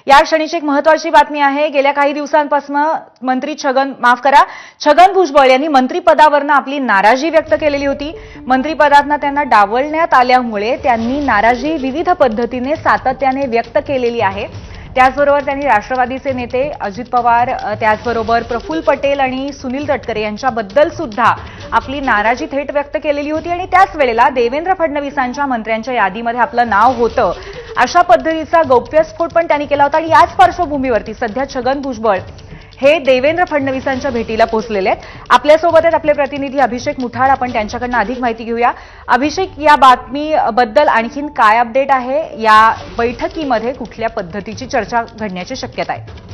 या क्षणीची एक महत्वाची बातमी आहे। गेल्या काही दिवसांपासून मंत्री छगन भुजबळ यांनी मंत्रिपदावरून आपली नाराजी व्यक्त केलेली होती। मंत्रिपदातून त्यांना डावलण्यात आल्यामुळे त्यांनी नाराजी विविध पद्धतीने सातत्याने व्यक्त केलेली आहे। त्याचबरोबर त्यांनी राष्ट्रवादीचे नेते अजित पवार, त्याचबरोबर प्रफुल्ल पटेल आणि सुनील तटकरे यांच्याबद्दल सुद्धा आपली नाराजी थेट व्यक्त केलेली होती आणि त्याच वेळेला देवेंद्र फडणवीसांच्या मंत्र्यांच्या यादीमध्ये आपलं नाव होतं अशा पद्धतीचा गौप्यस्फोट पण त्यांनी केला होता। आणि याच पार्श्वभूमीवरती सध्या छगन भुजबळ हे देवेंद्र फडणवीसांच्या भेटीला पोहोचलेले आहेत। आपल्यासोबत आहेत आपले प्रतिनिधी अभिषेक मुठाळ, आपण त्यांच्याकडून अधिक माहिती घेऊया। अभिषेक, या बातमीबद्दल आणखीन काय अपडेट आहे? या बैठकीमध्ये कुठल्या पद्धतीची चर्चा घडण्याची शक्यता आहे?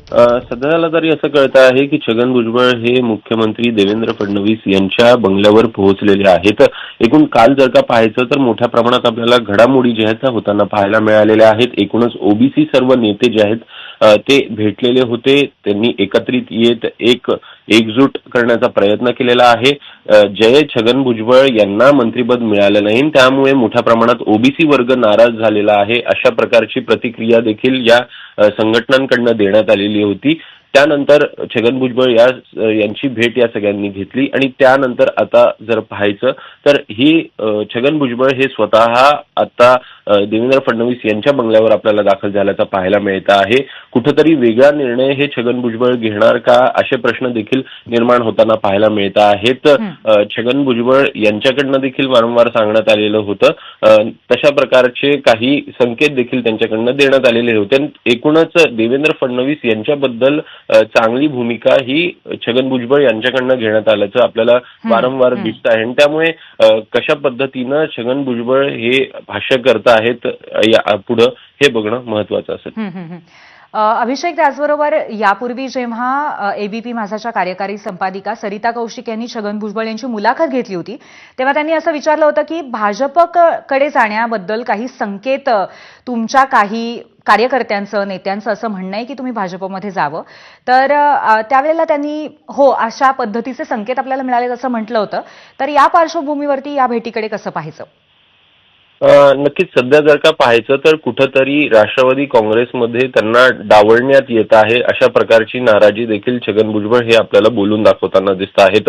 सध्याला तरी असं कळतं आहे की छगन भुजबळ हे मुख्यमंत्री देवेंद्र फडणवीस यांच्या बंगल्यावर पोहोचलेले आहेत। एकूण काल जर का पाहायचं तर मोठ्या प्रमाणात आपल्याला घडामोडी ज्या आहेत होताना पाहायला मिळालेल्या आहेत। एकूणच ओबीसी सर्व नेते जे आहेत ते भेटलेले होते। त्यांनी एकत्रित येत एकजूट करण्याचा प्रयत्न केलेला आहे। जय छगन भुजबळ यांना मंत्रिपद मिळालं नाही, त्यामुळे मोठ्या प्रमाणात ओबीसी वर्ग नाराज झालेला आहे, अशा प्रकारची प्रतिक्रिया देखील या संघटनांकडून देण्यात आलेली होती। त्यानंतर छगन भुजबळ यांची भेट या सगळ्यांनी घेतली आणि त्यानंतर आता जर पाहायचं तर ही छगन भुजबळ हे स्वतः आता देवेंद्र फडणवीस यांच्या बंगल्यावर आपल्याला दाखल झाल्याचा पाहायला मिळत आहे। कुठेतरी वेगळा निर्णय हे छगन भुजबळ घेणार का असे प्रश्न देखील निर्माण होताना पाहायला मिळत आहेत। छगन भुजबळ यांच्याकडनं देखील वारंवार सांगण्यात आलेलं होतं, तशा प्रकारचे काही संकेत देखील त्यांच्याकडनं देण्यात आलेले होते। एकूणच देवेंद्र फडणवीस यांच्याबद्दल चांगली भूमिका ही छगन भुजबळ यांच्याकडनं घेण्यात आल्याचं आपल्याला वारंवार दिसत आहे। त्यामुळे कशा पद्धतीनं छगन भुजबळ हे भाष्य करत आहेत पुढं हे बघणं महत्वाचं असेल। अभिषेक, त्याचबरोबर यापूर्वी जेव्हा एबीपी माझाच्या कार्यकारी संपादिका सरिता कौशिक यांनी छगन भुजबळ यांची मुलाखत घेतली होती तेव्हा त्यांनी असं विचारलं होतं की भाजपकडे जाण्याबद्दल काही संकेत तुमच्या काही कार्यकर्त्यांचं, नेत्यांचं असं म्हणणं आहे की तुम्ही भाजपमध्ये जावं, तर त्यावेळेला त्यांनी हो अशा पद्धतीचे संकेत आपल्याला मिळाले असं म्हटलं होतं। तर या पार्श्वभूमीवरती या भेटीकडे कसं पाहायचं? नक्कीच सध्या जर का पाहायचं तर कुठंतरी राष्ट्रवादी काँग्रेसमध्ये त्यांना डावलण्यात येत आहे अशा प्रकारची नाराजी देखील छगन भुजबळ हे आपल्याला बोलून दाखवताना दिसत आहेत।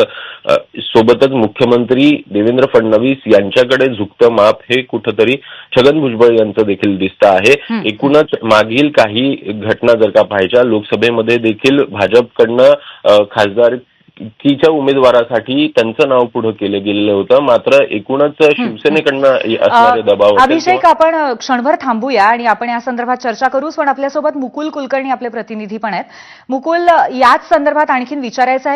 सोबतच मुख्यमंत्री देवेंद्र फडणवीस यांच्याकडे झुकतं माप हे कुठंतरी छगन भुजबळ यांचं देखील दिसतं आहे। एकूणच मागील काही घटना जर का पाहायच्या, लोकसभेमध्ये देखील भाजपकडनं खासदारकीच्या उमेदवारासाठी त्यांचं नाव पुढे केलं गेलेलं होतं, मात्र एकूणच शिवसेनेकडनं असणारे दबाव। अभिषेक, आपण क्षणभर थांबूया आणि आपण या संदर्भात चर्चा करूच, पण आपल्यासोबत मुकुल कुलकर्णी आपले प्रतिनिधी पण आहेत। मुकुल, याच संदर्भात आणखीन विचारायचं आहे